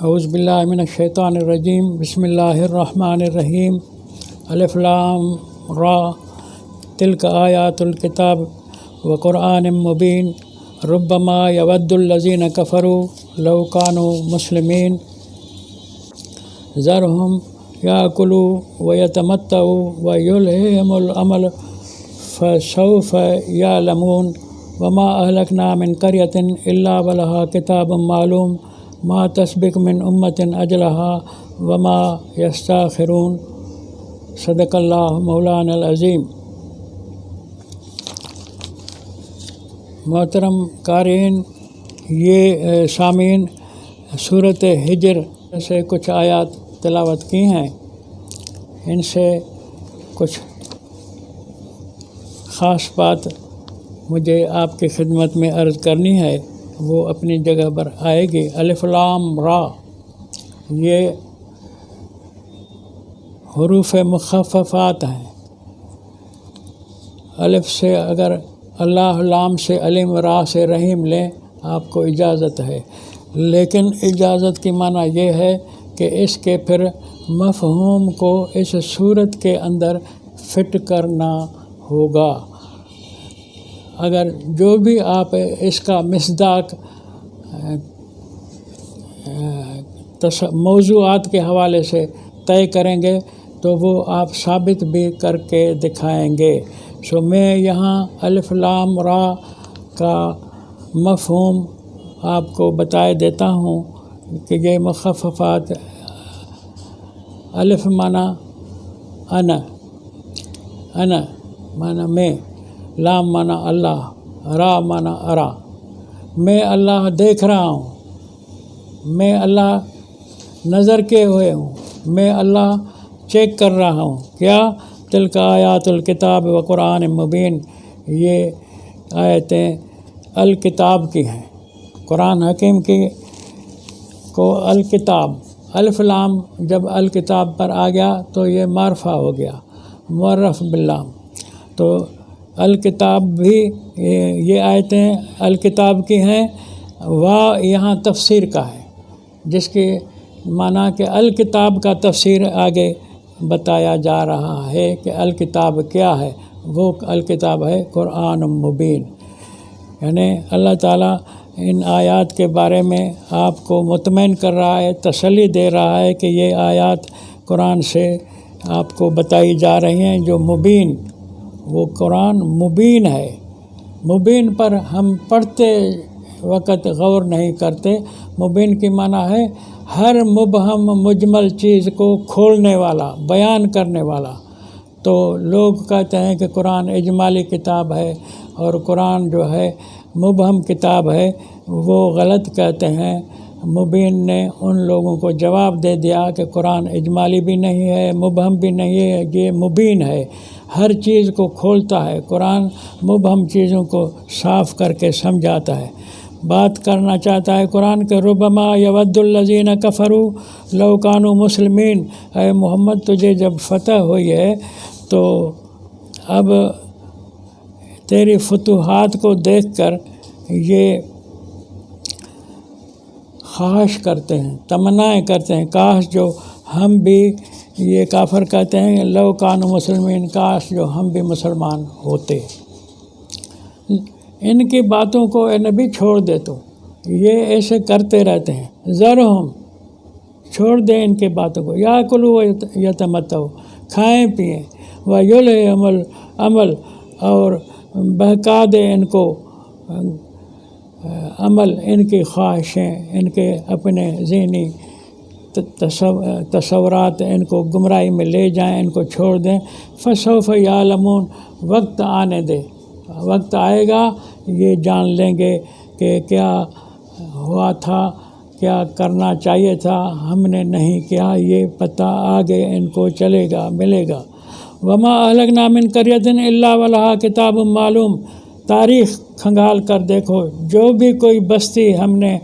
اعوذ باللہ من الشیطان الرجیم بسم اللہ الرحمن الرحیم الف لام را تلک آیات الکتاب وقرآن مبین ربما یود الذین کفروا لو کانوا مسلمین ذرہم یاکلوا ویتمتعوا ویلہہم الامل فسوف یعلمون وما اہلکنا من قریۃ الا ولہا کتاب معلوم ما تسبق من امت اجلها وما یستاخرون صدق اللہ مولانا العظیم۔ محترم قارئین، یہ سامعین سورۃ ہجر سے کچھ آیات تلاوت کی ہیں، ان سے کچھ خاص بات مجھے آپ کی خدمت میں عرض کرنی ہے، وہ اپنی جگہ پر آئے گی۔ الف لام را یہ حروف مخففات ہیں۔ الف سے اگر اللہ، لام سے علیم، را سے رحیم لیں آپ کو اجازت ہے، لیکن اجازت کی معنی یہ ہے کہ اس کے پھر مفہوم کو اس صورت کے اندر فٹ کرنا ہوگا۔ اگر جو بھی آپ اس کا مصداق موضوعات کے حوالے سے طے کریں گے تو وہ آپ ثابت بھی کر کے دکھائیں گے۔ میں یہاں الف لام را کا مفہوم آپ کو بتائے دیتا ہوں کہ یہ مخففات، الف معنی انا، انا معنی میں، لام معنی اللہ، را معنی ارا۔ میں اللہ دیکھ رہا ہوں، میں اللہ نظر کے ہوئے ہوں، میں اللہ چیک کر رہا ہوں۔ کیا؟ تلک آیات الکتاب و قرآن مبین، یہ آیتیں الکتاب کی ہیں، قرآن حکیم کی کو الکتاب، الف لام جب الکتاب پر آ گیا تو یہ معرفہ ہو گیا، معرف باللام۔ تو الکتاب بھی یہ آیتیں الکتاب کی ہیں، یہاں تفسیر کا ہے، جس کی معنی کہ الکتاب کا تفسیر آگے بتایا جا رہا ہے کہ الکتاب کیا ہے۔ وہ الکتاب ہے قرآن مبین، یعنی اللہ تعالیٰ ان آیات کے بارے میں آپ کو مطمئن کر رہا ہے، تسلی دے رہا ہے کہ یہ آیات قرآن سے آپ کو بتائی جا رہی ہیں جو مبین، وہ قرآن مبین ہے۔ مبین پر ہم پڑھتے وقت غور نہیں کرتے۔ مبین کی معنی ہے ہر مبہم مجمل چیز کو کھولنے والا، بیان کرنے والا۔ تو لوگ کہتے ہیں کہ قرآن اجمالی کتاب ہے اور قرآن جو ہے مبہم کتاب ہے، وہ غلط کہتے ہیں۔ مبین نے ان لوگوں کو جواب دے دیا کہ قرآن اجمالی بھی نہیں ہے، مبہم بھی نہیں ہے، یہ مبین ہے، ہر چیز کو کھولتا ہے۔ قرآن مبہم چیزوں کو صاف کر کے سمجھاتا ہے۔ بات کرنا چاہتا ہے قرآن کہ ربما یود الذین کفروا لو کانوا مسلمین۔ اے محمد، تجھے جب فتح ہوئی ہے تو اب تیری فتوحات کو دیکھ کر یہ خواہش کرتے ہیں، تمنائیں کرتے ہیں، کاش جو ہم بھی، یہ کافر کہتے ہیں لو کانوا مسلمین، کاش جو ہم بھی مسلمان ہوتے۔ ان کی باتوں کو اے نبی چھوڑ دے، تو یہ ایسے کرتے رہتے ہیں۔ ذرہم، چھوڑ دیں ان کی باتوں کو، یاکلوا یتمتعوا، کھائیں پئیں، ویلہہم الامل، اور بہکا دیں ان کو عمل، ان کی خواہشیں، ان کے اپنے ذہنی تصورات ان کو گمراہی میں لے جائیں، ان کو چھوڑ دیں۔ فسوف یعلمون، وقت آنے دے، وقت آئے گا یہ جان لیں گے کہ کیا ہوا تھا، کیا کرنا چاہیے تھا، ہم نے نہیں کیا، یہ پتہ آگے ان کو چلے گا، ملے گا۔ وما اہلکنا من قریۃ الا ولہا کتاب معلوم، تاریخ کھنگال کر دیکھو، جو بھی کوئی بستی ہم نے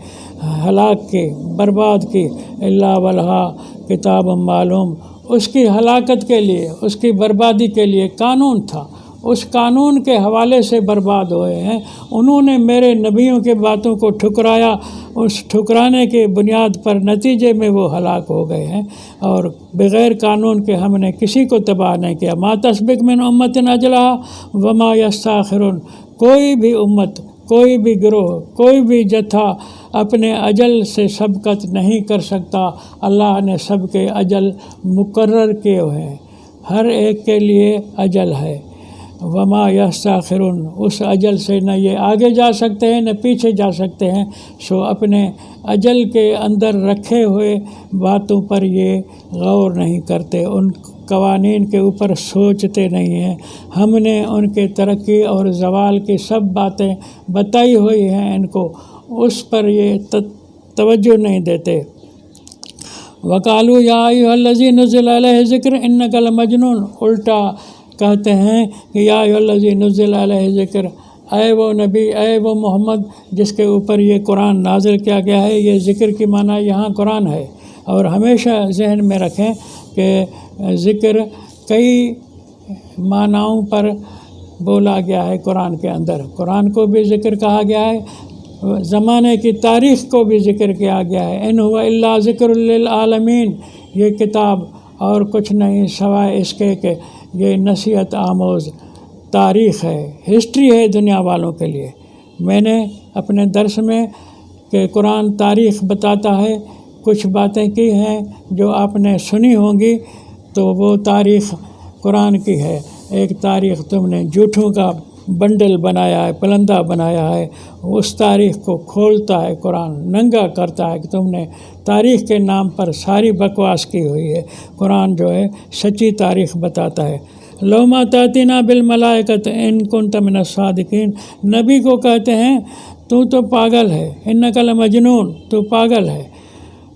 ہلاک کی، برباد کی، الا ولہا کتاب معلوم، اس کی ہلاکت کے لیے، اس کی بربادی کے لیے قانون تھا، اس قانون کے حوالے سے برباد ہوئے ہیں۔ انہوں نے میرے نبیوں کے باتوں کو ٹھکرایا، اس ٹھکرانے کے بنیاد پر نتیجے میں وہ ہلاک ہو گئے ہیں، اور بغیر قانون کے ہم نے کسی کو تباہ نہیں کیا۔ ما تسبق من امت اجلها وما یستاخرون، کوئی بھی امت، کوئی بھی گروہ، کوئی بھی جتھا اپنے اجل سے سبقت نہیں کر سکتا۔ اللہ نے سب کے اجل مقرر کیے ہوئے ہیں، ہر ایک کے لیے اجل ہے۔ وما یستاخرون، اس اجل سے نہ یہ آگے جا سکتے ہیں نہ پیچھے جا سکتے ہیں، سو اپنے اجل کے اندر رکھے ہوئے باتوں پر یہ غور نہیں کرتے، ان قوانین کے اوپر سوچتے نہیں ہیں۔ ہم نے ان کے ترقی اور زوال کی سب باتیں بتائی ہوئی ہیں، ان کو اس پر یہ توجہ نہیں دیتے۔ وقالوا یا ایھا الذی نزل علیہ ذکر انک لمجنون، الٹا کہتے ہیں کہ یا ایھا الذی نزل علیہ ذکر، اے وہ نبی، اے وہ محمد جس کے اوپر یہ قرآن نازل کیا گیا ہے۔ یہ ذکر کی معنی یہاں قرآن ہے، اور ہمیشہ ذہن میں رکھیں کہ ذکر کئی معناؤں پر بولا گیا ہے قرآن کے اندر۔ قرآن کو بھی ذکر کہا گیا ہے، زمانے کی تاریخ کو بھی ذکر کیا گیا ہے۔ ان هو الا ذکر للعالمین، یہ کتاب اور کچھ نہیں سوائے اس کے کہ یہ نصیحت آموز تاریخ ہے، ہسٹری ہے دنیا والوں کے لیے۔ میں نے اپنے درس میں کہ قرآن تاریخ بتاتا ہے، کچھ باتیں کی ہیں جو آپ نے سنی ہوں گی، تو وہ تاریخ قرآن کی ہے۔ ایک تاریخ تم نے جھوٹوں کا بنڈل بنایا ہے، پلندہ بنایا ہے، اس تاریخ کو کھولتا ہے قرآن، ننگا کرتا ہے کہ تم نے تاریخ کے نام پر ساری بکواس کی ہوئی ہے۔ قرآن جو ہے سچی تاریخ بتاتا ہے۔ لو ما تأتینا بالملائکۃ ان کنت من الصادقین، نبی کو کہتے ہیں تو پاگل ہے، انک لمجنون، تو پاگل ہے،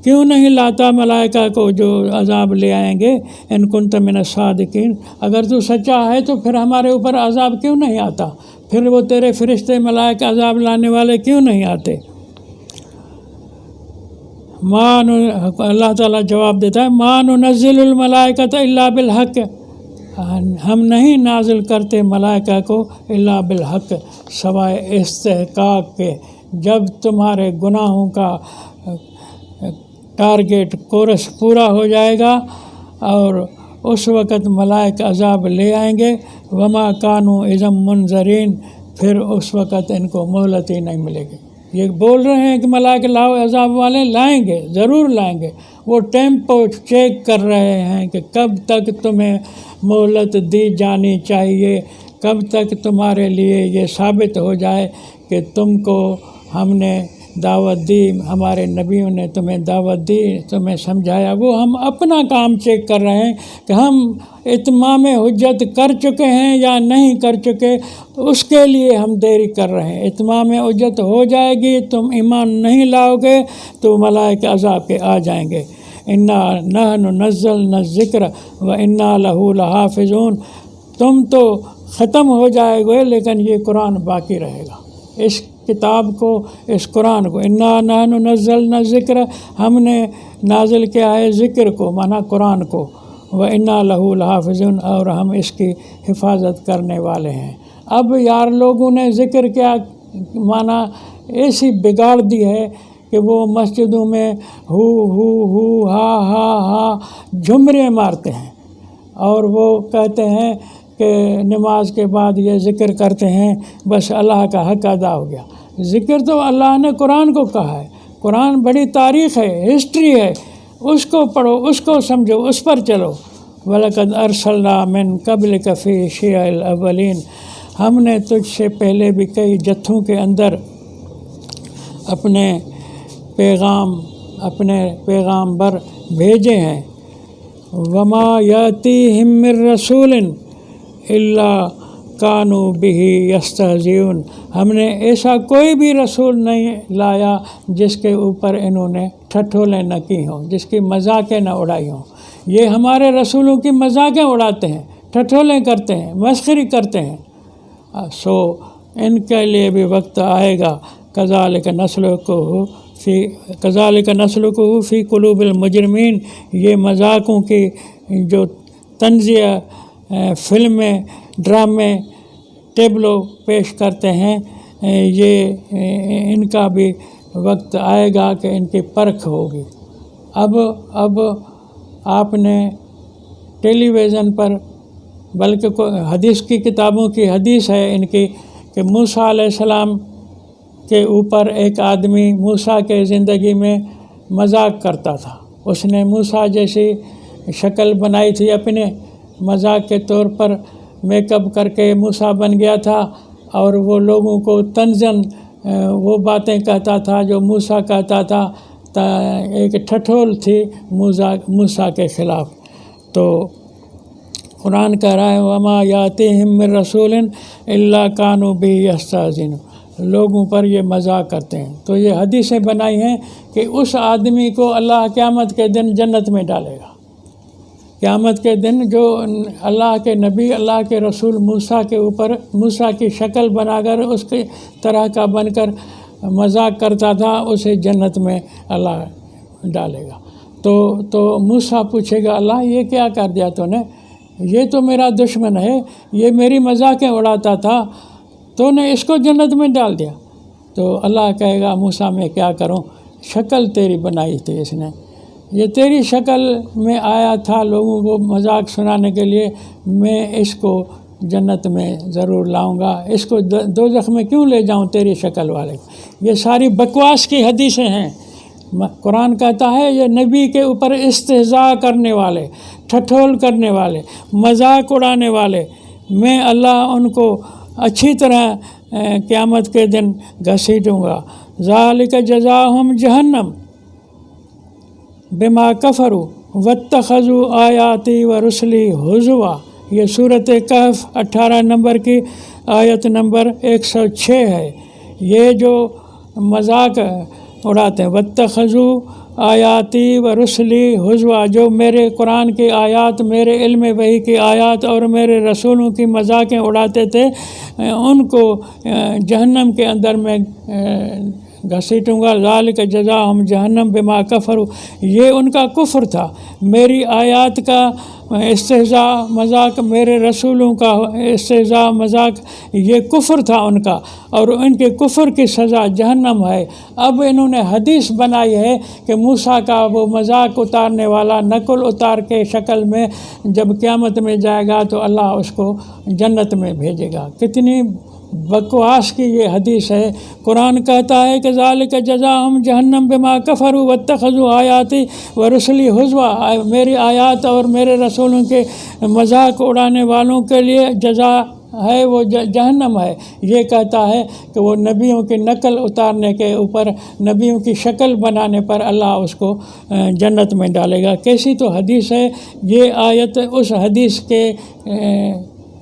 کیوں نہیں لاتا ملائکہ کو جو عذاب لے آئیں گے، ان کنت من الصادقین، اگر تو سچا ہے تو پھر ہمارے اوپر عذاب کیوں نہیں آتا، پھر وہ تیرے فرشتے ملائکہ عذاب لانے والے کیوں نہیں آتے؟ اللہ تعالیٰ جواب دیتا ہے، ما ننزل الملائکۃ الا بالحق، ہم نہیں نازل کرتے ملائکہ کو الا بالحق، سوائے استحقاق کے، جب تمہارے گناہوں کا ٹارگیٹ کورس پورا ہو جائے گا اور اس وقت ملائک عذاب لے آئیں گے، وما کانوا اذا منذرین، پھر اس وقت ان کو مہلت ہی نہیں ملے گی۔ یہ بول رہے ہیں کہ ملائک لاؤ، عذاب والے لائیں گے، ضرور لائیں گے، وہ ٹیمپو چیک کر رہے ہیں کہ کب تک تمہیں مہلت دی جانی چاہیے، کب تک تمہارے لیے یہ ثابت ہو جائے کہ تم کو ہم نے دعوت دی، ہمارے نبیوں نے تمہیں دعوت دی، تمہیں سمجھایا۔ وہ ہم اپنا کام چیک کر رہے ہیں کہ ہم اتمام حجت کر چکے ہیں یا نہیں کر چکے، اس کے لیے ہم دیری کر رہے ہیں۔ اتمام حجت ہو جائے گی، تم ایمان نہیں لاؤ گے تو ملائکہ عذاب کے آ جائیں گے۔ انا نحن نزلنا الذکر وانا لہ لحافظون، تم تو ختم ہو جائے گے لیکن یہ قرآن باقی رہے گا، اس کتاب کو، اس قرآن کو۔ انا نحن نزلنا الذکر، ہم نے نازل کیا ہے ذکر کو، مانا قرآن کو، وَإِنَّا لَهُ لَحَافِظُونَ، اور ہم اس کی حفاظت کرنے والے ہیں۔ اب یار لوگوں نے ذکر کیا مانا ایسی بگاڑ دی ہے کہ وہ مسجدوں میں ہو ہا ہا ہا جھمرے مارتے ہیں، اور وہ کہتے ہیں کہ نماز کے بعد یہ ذکر کرتے ہیں، بس اللہ کا حق ادا ہو گیا۔ ذکر تو اللہ نے قرآن کو کہا ہے، قرآن بڑی تاریخ ہے، ہسٹری ہے، اس کو پڑھو، اس کو سمجھو، اس پر چلو۔ وَلَقَدْ أَرْسَلْنَا مِن قَبْلِكَ فِي شِيَعِ الْأَوَّلِينَ، ہم نے تجھ سے پہلے بھی کئی جتھوں کے اندر اپنے پیغامبر بھیجے ہیں۔ وَمَا يَأْتِيهِم مِّن رَّسُولٍ إِلَّا كَانُوا بِهِ يَسْتَهْزِئُونَ، ہم نے ایسا کوئی بھی رسول نہیں لایا جس کے اوپر انہوں نے ٹھٹھولیں نہ کی ہوں، جس کی مذاقیں نہ اڑائی ہوں۔ یہ ہمارے رسولوں کی مذاقیں اڑاتے ہیں، ٹھٹھولیں کرتے ہیں، مسخری کرتے ہیں۔ سو ان کے لیے بھی وقت آئے گا، كَذَلِكَ نَسْلُكُهُ فِي قُلُوبِ الْمُجْرِمِينَ، یہ مذاقوں کی جو طنزیہ فلمیں، ڈرامے ٹیبلو پیش کرتے ہیں، یہ ان کا بھی وقت آئے گا کہ ان کی پرکھ ہوگی۔ اب آپ نے ٹیلی ویژن پر، بلکہ حدیث کی کتابوں کی حدیث ہے ان کی، کہ موسیٰ علیہ السلام کے اوپر ایک آدمی موسیٰ کے زندگی میں مذاق کرتا تھا۔ اس نے موسیٰ جیسی شکل بنائی تھی، اپنے مذاق کے طور پر میک اپ کر کے موسیٰ بن گیا تھا، اور وہ لوگوں کو طنزاً وہ باتیں کہتا تھا جو موسیٰ کہتا تھا، ایک ٹھٹھول تھی موسیٰ کے خلاف۔ تو قرآن کہہ رہا ہے وَمَا يَأْتِيهِم مِّن رَّسُولٍ إِلَّا كَانُوا بِهِ يَسْتَهْزِئُونَ، لوگوں پر یہ مذاق کرتے ہیں۔ تو یہ حدیثیں بنائی ہیں کہ اس آدمی کو اللہ قیامت کے دن جنت میں ڈالے گا۔ قیامت کے دن جو اللہ کے نبی، اللہ کے رسول موسیٰ کے اوپر موسیٰ کی شکل بنا کر اس کی طرح کا بن کر مذاق کرتا تھا، اسے جنت میں اللہ ڈالے گا۔ تو موسیٰ پوچھے گا اللہ یہ کیا کر دیا تو نے؟ یہ تو میرا دشمن ہے، یہ میری مذاقیں اڑاتا تھا، تو نے اس کو جنت میں ڈال دیا۔ تو اللہ کہے گا موسیٰ میں کیا کروں، شکل تیری بنائی تھی اس نے، یہ تیری شکل میں آیا تھا لوگوں کو مذاق سنانے کے لیے، میں اس کو جنت میں ضرور لاؤں گا، اس کو دوزخ میں کیوں لے جاؤں تیری شکل والے۔ یہ ساری بکواس کی حدیثیں ہیں۔ قرآن کہتا ہے یہ نبی کے اوپر استہزاء کرنے والے، ٹھٹھول کرنے والے، مذاق اڑانے والے، میں اللہ ان کو اچھی طرح قیامت کے دن گھسیٹوں گا۔ ذالک جزاؤہم جہنم بما کفروا واتخذوا آیاتی ورسلی ہزوا۔ یہ سورۃ کہف 18 نمبر کی آیت نمبر 106 ہے۔ یہ جو مذاق اڑاتے ہیں واتخذوا آیاتی ورسلی ہزوا، جو میرے قرآن کی آیات، میرے علم وحی کی آیات اور میرے رسولوں کی مذاقیں اڑاتے تھے، ان کو جہنم کے اندر میں گھسیٹوں گا۔ ذالک جزاؤہم جہنم بما کفروا، یہ ان کا کفر تھا، میری آیات کا استہزاء مذاق، میرے رسولوں کا استہزاء مذاق، یہ کفر تھا ان کا، اور ان کے کفر کی سزا جہنم ہے۔ اب انہوں نے حدیث بنائی ہے کہ موسیٰ کا وہ مذاق اتارنے والا نقل اتار کے شکل میں جب قیامت میں جائے گا تو اللہ اس کو جنت میں بھیجے گا۔ کتنی بکواس کی یہ حدیث ہے۔ قرآن کہتا ہے کہ ذالک جزاؤہم جہنم بما کفروا واتخذوا آیاتی ورسلی ہزوا، میری آیات اور میرے رسولوں کے مذاق اڑانے والوں کے لیے جزا ہے وہ جہنم ہے۔ یہ کہتا ہے کہ وہ نبیوں کی نقل اتارنے کے اوپر، نبیوں کی شکل بنانے پر اللہ اس کو جنت میں ڈالے گا۔ کیسی تو حدیث ہے یہ آیت، اس حدیث کے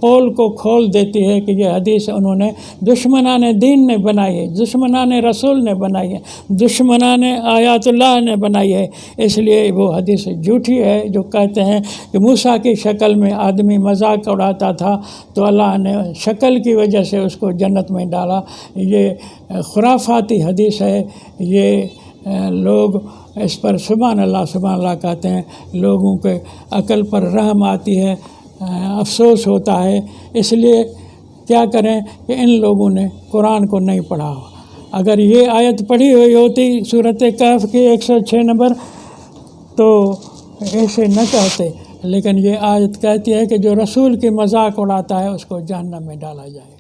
پول کو کھول دیتی ہے کہ یہ حدیث انہوں نے دشمنان دین نے بنائی ہے، دشمنان رسول نے بنائی ہے، دشمنان آیات اللہ نے بنائی ہے۔ اس لیے وہ حدیث جھوٹی ہے جو کہتے ہیں کہ موسیٰ کی شکل میں آدمی مذاق اڑاتا تھا تو اللہ نے شکل کی وجہ سے اس کو جنت میں ڈالا۔ یہ خرافاتی حدیث ہے۔ یہ لوگ اس پر سبحان اللہ کہتے ہیں، لوگوں کے عقل پر رحم آتی ہے، افسوس ہوتا ہے۔ اس لیے کیا کریں کہ ان لوگوں نے قرآن کو نہیں پڑھا ہو۔ اگر یہ آیت پڑھی ہوئی ہوتی سورۃ کہف کی 106 نمبر تو ایسے نہ کہتے، لیکن یہ آیت کہتی ہے کہ جو رسول کی مذاق اڑاتا ہے اس کو جہنم میں ڈالا جائے۔